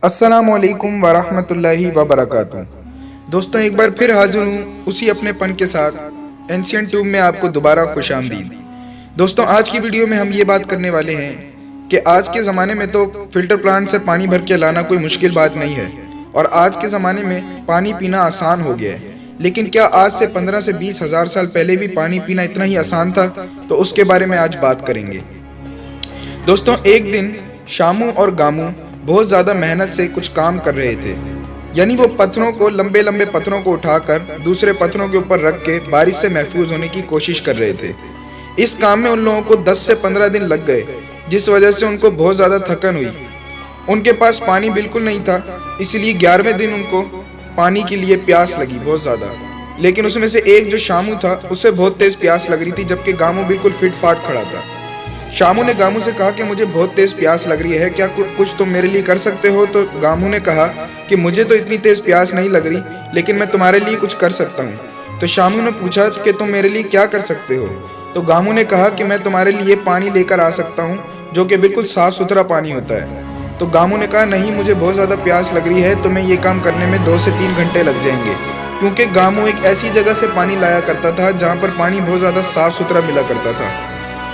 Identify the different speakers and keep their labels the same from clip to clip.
Speaker 1: अस्सलामुअलैकुम वरहमतुल्लाहि वबरकातुहू। दोस्तों, एक बार फिर हाजिर हूँ उसी अपनेपन के साथ एंशिएंट ट्यूब में आपको दोबारा खुशामदीद। दोस्तों, आज की वीडियो में हम ये बात करने वाले हैं कि आज के ज़माने में तो फिल्टर प्लांट से पानी भर के लाना कोई मुश्किल बात नहीं है और आज के ज़माने में पानी पीना आसान हो गया है। लेकिन क्या आज से 15 से 20 हज़ार साल पहले भी पानी पीना इतना ही आसान था? तो उसके बारे में आज बात करेंगे। दोस्तों, एक दिन शामू और गामू बहुत ज़्यादा मेहनत से कुछ काम कर रहे थे। यानी वो पत्थरों को, लंबे लंबे पत्थरों को उठाकर दूसरे पत्थरों के ऊपर रख के बारिश से महफूज होने की कोशिश कर रहे थे। इस काम में उन लोगों को 10 से 15 दिन लग गए, जिस वजह से उनको बहुत ज़्यादा थकन हुई। उनके पास पानी बिल्कुल नहीं था, इसलिए 11वें दिन उनको पानी के लिए प्यास लगी बहुत ज़्यादा। लेकिन उसमें से एक जो शामू था उसे बहुत तेज़ प्यास लग रही थी, जबकि गामू बिल्कुल फिट फाट खड़ा था। शामू ने गामू से कहा कि मुझे बहुत तेज़ प्यास लग रही है, क्या कुछ तुम मेरे लिए कर सकते हो? तो गामू ने कहा कि मुझे तो इतनी तेज़ प्यास नहीं लग रही, लेकिन मैं तुम्हारे लिए कुछ कर सकता हूँ। तो शामू ने पूछा कि तुम मेरे लिए क्या कर सकते हो? तो गामू ने कहा कि मैं तुम्हारे लिए पानी लेकर आ सकता हूँ, जो कि बिल्कुल साफ़ सुथरा पानी होता है। तो गामू ने कहा नहीं, मुझे बहुत ज़्यादा प्यास लग रही है, तो मैं ये काम करने में 2 से 3 घंटे लग जाएंगे। क्योंकि गामू एक ऐसी जगह से पानी लाया करता था जहाँ पर पानी बहुत ज़्यादा साफ़ सुथरा मिला करता था।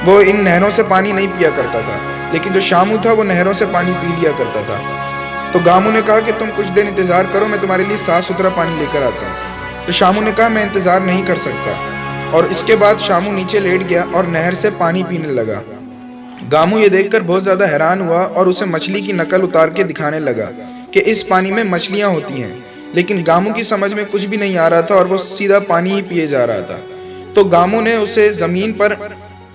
Speaker 1: वो इन नहरों से पानी नहीं पिया करता था, लेकिन जो शामू था वो नहरों से पानी पी लिया करता था। तो गामू ने कहा कि तुम कुछ देर इंतज़ार करो, मैं तुम्हारे लिए साफ़ सुथरा पानी लेकर आता हूँ। तो शामू ने कहा मैं इंतज़ार नहीं कर सकता, और इसके बाद शामू नीचे लेट गया और नहर से पानी पीने लगा। गामू ये देखकर बहुत ज़्यादा हैरान हुआ और उसे मछली की नकल उतार के दिखाने लगा कि इस पानी में मछलियाँ होती हैं। लेकिन गामू की समझ में कुछ भी नहीं आ रहा था और वो सीधा पानी ही पिए जा रहा था। तो गामू ने उसे ज़मीन पर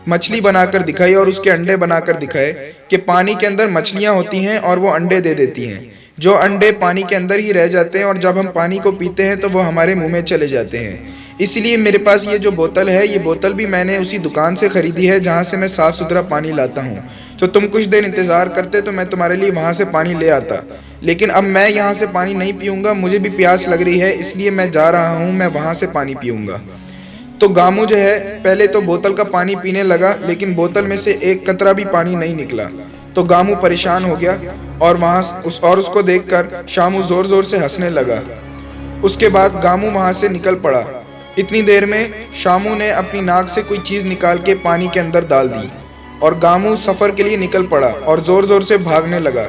Speaker 1: मछली बनाकर दिखाई और उसके अंडे बनाकर दिखाए कि पानी के अंदर मछलियां होती हैं और वो अंडे दे देती हैं। जो अंडे पानी के अंदर ही रह जाते हैं और जब हम पानी को पीते हैं तो वो हमारे मुंह में चले जाते हैं। इसलिए मेरे पास ये जो बोतल है, ये बोतल भी मैंने उसी दुकान से ख़रीदी है जहाँ से मैं साफ़ सुथरा पानी लाता हूँ। तो तुम कुछ देर इंतज़ार करते तो मैं तुम्हारे लिए वहाँ से पानी ले आता। लेकिन अब मैं यहाँ से पानी नहीं पीऊँगा, मुझे भी प्यास लग रही है, इसलिए मैं जा रहा हूँ, मैं वहाँ से पानी पीऊँगा। तो गामू जो है पहले तो बोतल का पानी पीने लगा, लेकिन बोतल में से एक कतरा भी पानी नहीं निकला। तो गामू परेशान हो गया और उसको देखकर शामू ज़ोर ज़ोर से हंसने लगा। उसके बाद गामू वहाँ से निकल पड़ा। इतनी देर में शामू ने अपनी नाक से कोई चीज़ निकाल के पानी के अंदर डाल दी और गामू सफ़र के लिए निकल पड़ा और ज़ोर ज़ोर से भागने लगा।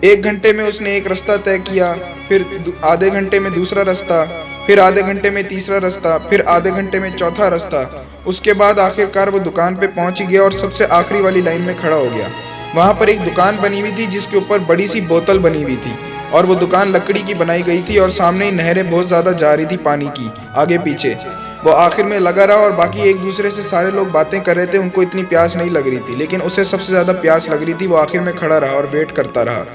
Speaker 1: 1 घंटे में उसने एक रास्ता तय किया, फिर आधे घंटे में दूसरा रास्ता, फिर आधे घंटे में तीसरा रास्ता, फिर आधे घंटे में चौथा रास्ता। उसके बाद आखिरकार वो दुकान पे पहुंच गया और सबसे आखिरी वाली लाइन में खड़ा हो गया। वहाँ पर एक दुकान बनी हुई थी जिसके ऊपर बड़ी सी बोतल बनी हुई थी और वो दुकान लकड़ी की बनाई गई थी और सामने नहरें बहुत ज़्यादा जा रही थी पानी की आगे पीछे। वो आखिर में लगा रहा और बाकी एक दूसरे से सारे लोग बातें कर रहे थे। उनको इतनी प्यास नहीं लग रही थी, लेकिन उसे सबसे ज़्यादा प्यास लग रही थी। वो आखिर में खड़ा रहा और वेट करता रहा।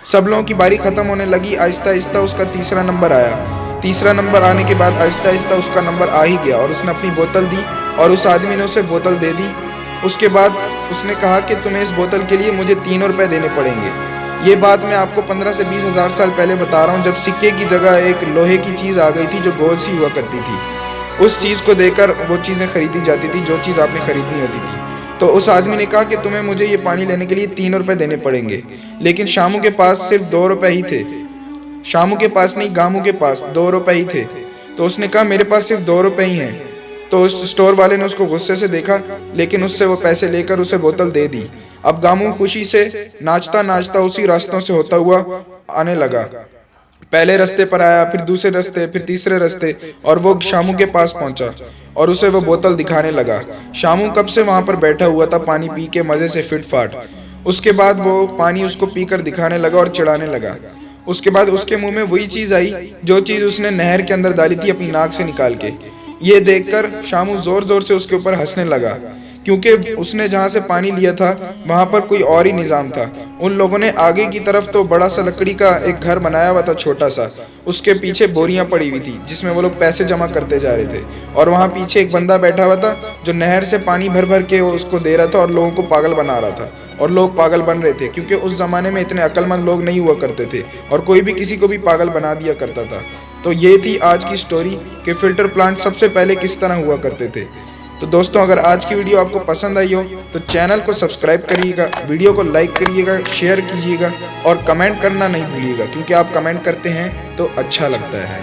Speaker 1: सब लोगों की बारी ख़त्म होने लगी। आहिस्ता आहिस्ता उसका तीसरा नंबर आया। तीसरा नंबर आने के बाद आहिस्ता आहिस्ता उसका नंबर आ ही गया और उसने अपनी बोतल दी और उस आदमी ने उसे बोतल दे दी। उसके बाद उसने कहा कि तुम्हें इस बोतल के लिए मुझे 3 रुपये देने पड़ेंगे। ये बात मैं आपको 15 से 20 हज़ार साल पहले बता रहा हूँ, जब सिक्के की जगह एक लोहे की चीज़ आ गई थी जो गोल सी हुआ करती थी। उस चीज़ को देकर वो चीज़ें खरीदी जाती थी जो चीज़ आपने खरीदनी होती थी। तो उस आदमी ने कहा कि तुम्हें मुझे ये पानी लेने के लिए 3 रुपये देने पड़ेंगे। लेकिन शामू के पास सिर्फ 2 रुपये ही थे। शामू के पास नहीं, गामू के पास 2 रुपये ही थे। तो उसने कहा मेरे पास सिर्फ 2 रुपये ही हैं। तो उस स्टोर वाले ने उसको गुस्से से देखा, लेकिन उससे वो पैसे लेकर उसे बोतल दे दी। अब गामू खुशी से नाचता नाचता उसी रास्तों से होता हुआ आने लगा। पहले रास्ते पर आया, फिर दूसरे रास्ते, फिर तीसरे रास्ते, और वो शामू के पास पहुंचा और उसे वो बोतल दिखाने लगा। शामू कब से वहां पर बैठा हुआ था पानी पी के मज़े से फिट फाट। उसके बाद वो पानी उसको पीकर दिखाने लगा और चिढ़ाने लगा। उसके बाद उसके मुंह में वही चीज़ आई जो चीज़ उसने नहर के अंदर डाली थी अपनी नाक से निकाल के। ये देखकर शामू ज़ोर ज़ोर से उसके ऊपर हंसने लगा, क्योंकि उसने जहाँ से पानी लिया था वहाँ पर कोई और ही निज़ाम था। उन लोगों ने आगे की तरफ तो बड़ा सा लकड़ी का एक घर बनाया हुआ था छोटा सा, उसके पीछे बोरियां पड़ी हुई थी जिसमें वो लोग पैसे जमा करते जा रहे थे, और वहाँ पीछे एक बंदा बैठा हुआ था जो नहर से पानी भर भर के वो उसको दे रहा था और लोगों को पागल बना रहा था। और लोग पागल बन रहे थे क्योंकि उस ज़माने में इतने अक्लमंद लोग नहीं हुआ करते थे और कोई भी किसी को भी पागल बना दिया करता था। तो ये थी आज की स्टोरी कि फ़िल्टर प्लांट सबसे पहले किस तरह हुआ करते थे। तो दोस्तों अगर आज की वीडियो आपको पसंद आई हो तो चैनल को सब्सक्राइब करिएगा, वीडियो को लाइक करिएगा, शेयर कीजिएगा और कमेंट करना नहीं भूलिएगा, क्योंकि आप कमेंट करते हैं तो अच्छा लगता है।